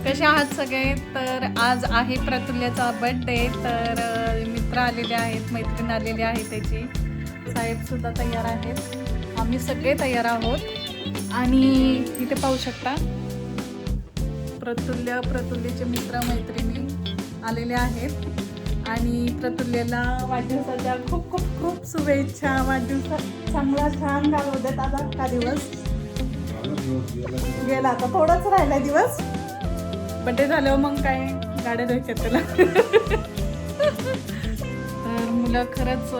कसे आहात सगळे? तर आज आहे प्रतुल्याचा बर्थडे. तर मित्र आलेले आहेत, मैत्रीण आलेली आहे त्याची, साहेबसुद्धा तयार आहेत, आम्ही सगळे तयार आहोत. आणि इथे पाहू शकता प्रतुल्यचे मित्र मैत्रिणी आलेले आहेत. आणि प्रतुल्यला वाढदिवसाच्या खूप खूप खूप शुभेच्छा. वाढदिवसात चांगला छान घालवू देत. आता का दिवस गेला, आता थोडाच राहिला दिवस. बड्डे झाल्यावर मग काय गाड्या द्यायच्यात त्याला. तर मुलं खरंच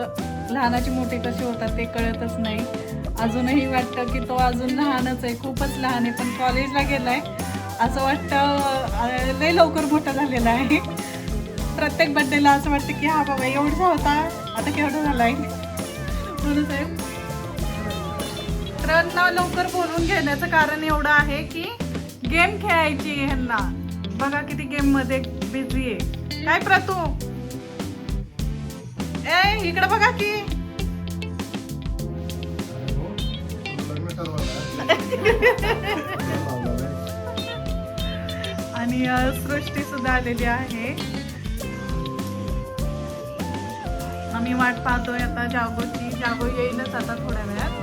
लहानाची मोठे कसे होतात ते कळतच नाही. अजूनही वाटतं की तो अजून लहानच आहे, खूपच लहान आहे, पण कॉलेजला गेलाय असं वाटतं. लय लवकर मोठा झालेला आहे. प्रत्येक बड्डेला असं वाटतं की हा बाबा एवढा होता, आता केवढा झालाय. म्हणून आहे मित्रांना लवकर बोलून घेण्याचं कारण एवढं आहे की गेम खेळायची ह्यांना. बघा किती गेम मध्ये बिझी आहे. काय प्रतू, इकडे बघा की. आणि सृष्टी सुद्धा आलेली आहे. आम्ही वाट पाहतोय आता जागोची. जागो येईलच आता थोड्या वेळात.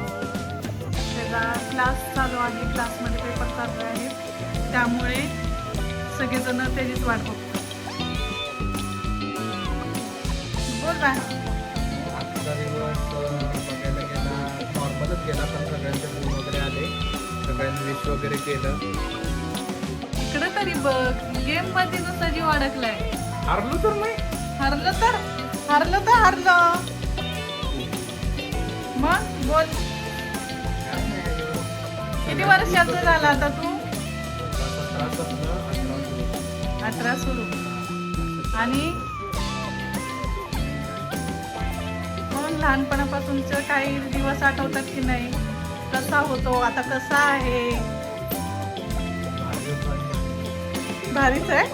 त्याचा क्लास चालू आहे, क्लासमध्ये पेपर चालू आहेत, त्यामुळे सगळेजण त्याचीच वाट बघतात. बोल बा. आजचा दिवस बघायला गेला नॉर्मलच गेला, पण सगळ्यांचे फोन वगैरे आले, सगळ्यांनी विश वगैरे केलं. इकडे तरी बघ, गेम मध्ये नुसता जीव अडकलाय. हारलो तर नाही, हरलं तर हरलं. मग बोल, किती वर्षाचं झाला आता तू? 18 सुरू. आणि मग लहानपणापासूनच काही दिवस आठवतात की नाही? कसा होतो आता, कसा आहे? भारीच आहे.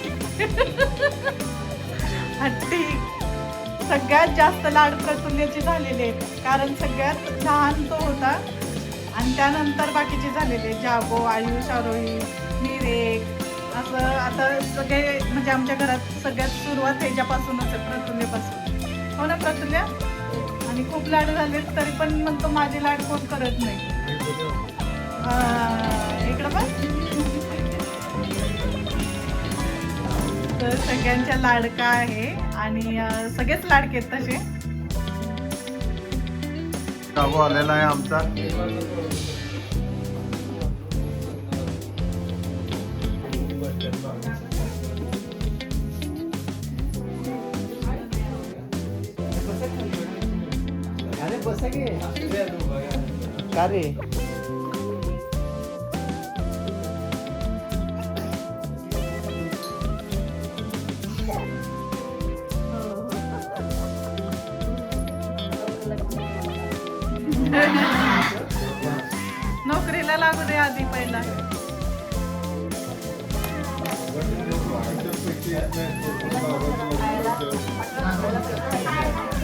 हट्टी. सगळ्यात जास्त लाड प्रतुल्याचे झालेले आहेत, कारण सगळ्यात लहान तो होता आणि त्यानंतर बाकीचे झालेले, जागो, आयुष, आरोही, निरेक, असं. आता सगळे म्हणजे आमच्या घरात सगळ्यात सुरुवात ह्याच्यापासूनच आहे, प्रतुल्यापासून. हो ना प्रतुल्या? आणि खूप लाड झाले तरी पण म्हणतो माझे लाड कोण करत नाही. इकडं पण तर सगळ्यांच्या लाडका आहे आणि सगळेच लाडके आहेत तसे. काबू आलेला आहे आमचा. अरे बस का रे? नोकरीला लागू दे आधी पहिला.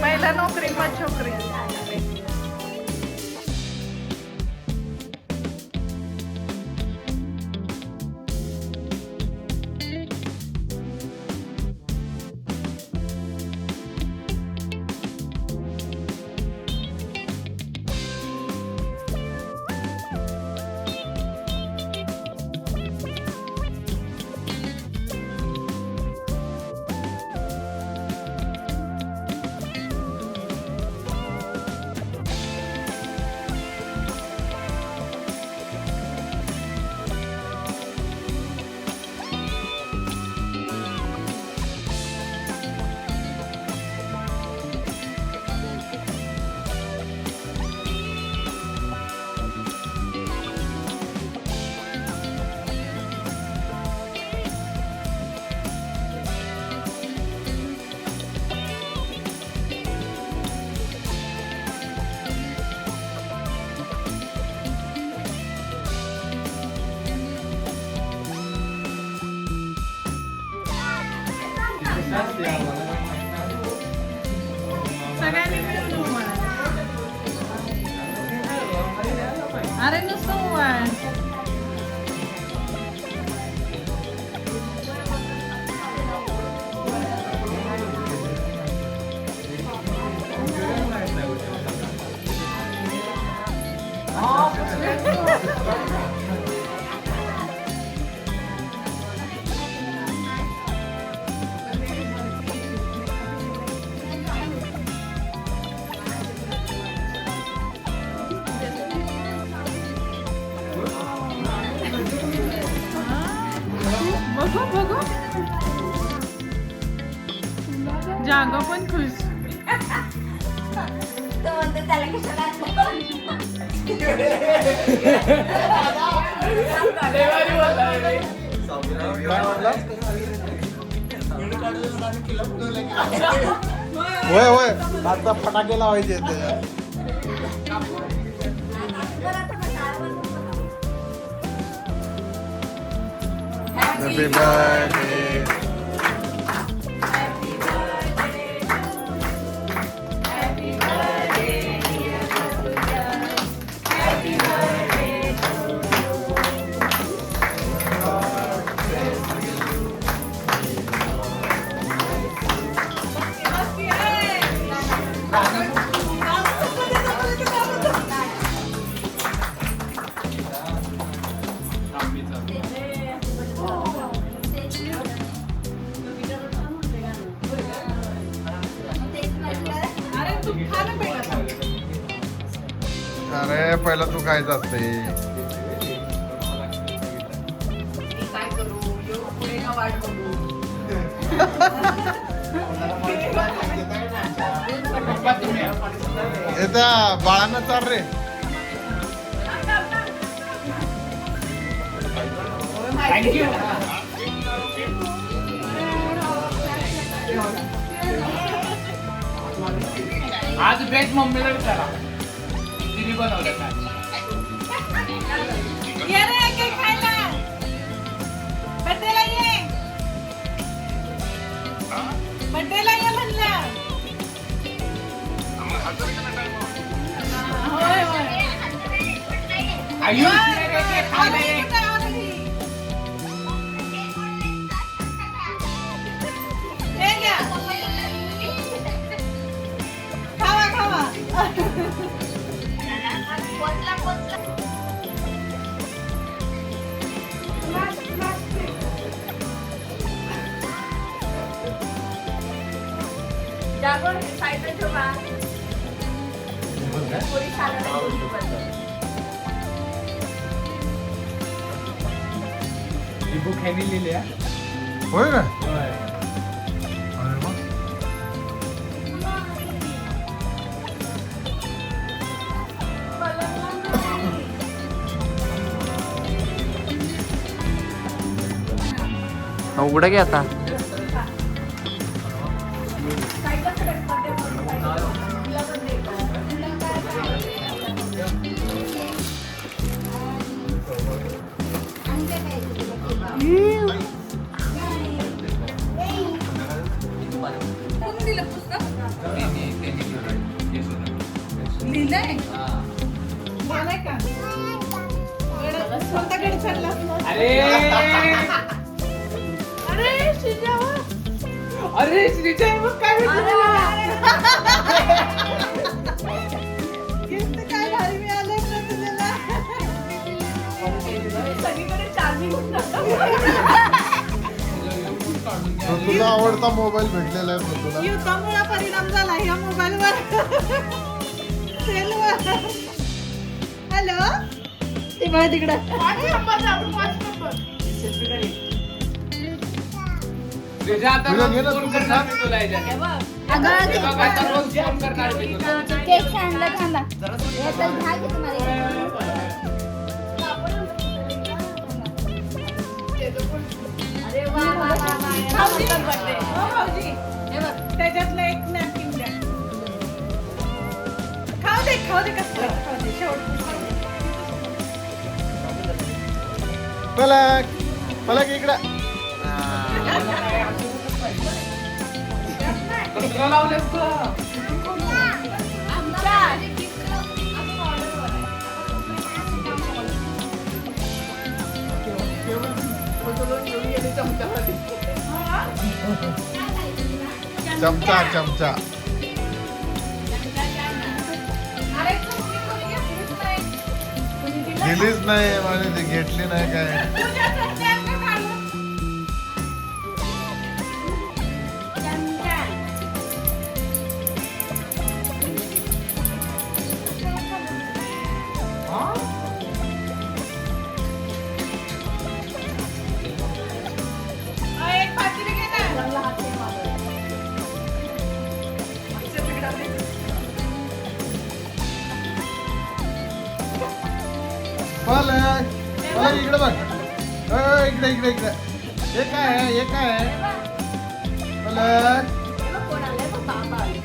पहिला नोकरी मग छोकरी. सगळ्यांनी मिळून उभा. अरे नुसतं उभा. बघू बघू जागो पण खुश. होय होय आता फटाके लावायचे त्याच्यात. Happy birthday. अरे तू खा ना बेटा. अरे पहिला तू खायचं असते. काय करू पुढे का वाट बघू. येता बाळांना चाल रे. थँक्यू. आज बेस्ट मम्मीला विचारा तिने बनवलं काय. ये रे केक खायला. बर्थडेला ये. बर्थडेला ये म्हणलं. होय होय. आयुष खायला ये. हे घ्या. खावा खावा. जागोर साईडला ठेवा. पोरी खायला ही बुक ह्यानी लिहिली आहे. होय ना. होय. अरे वा. उघडं घे आता. कोणी दिलं पुस्तक? लिहिलंय? लिहिलंय का? स्वतःकडे चालला. अरे अरे श्रीजावा. अरे श्रीजय मग काय गिफ्ट काय भारी मिळालंय प्रतुल्याला. सगळीकडे चार्जिंग होऊन जातं. तो तुला आवडता मोबाईल भेटलेला आहे तुला. युद्धामुळे परिणाम झाला ह्या मोबाईलवर. सेलवर. हॅलो ते बघा तिकडं. श्रीजा आता तुला रोज घे ना, फोन तू करणार खा. मी तुला याच्यात. हे बघ. हे बघ, आता रोज फोन करणार मी तुला. केक आणला थांबा. याचा घ्या की तुम्हाला. अरे वा वा वा वा. भाऊजी. बर्थडे. हो भाऊजी. हे बघ त्याच्यातलं एक नॅपकिन द्या. खाऊ दे कसं खाऊ दे शेवट. पलक पलक इकडं. कसलं लावलंस तू? चमचा चमचा. अरे तुम्ही कोणी घेतलीच नाही. दिलीच नाही आणि ती घेतली नाही काय. तुझ्यासाठी द्या का काढून? इकडे इकडे इकडे. हे काय आहे हे काय आहे हे बघ, पलक हे बघ कोण आलंय बघ, बाबा आले.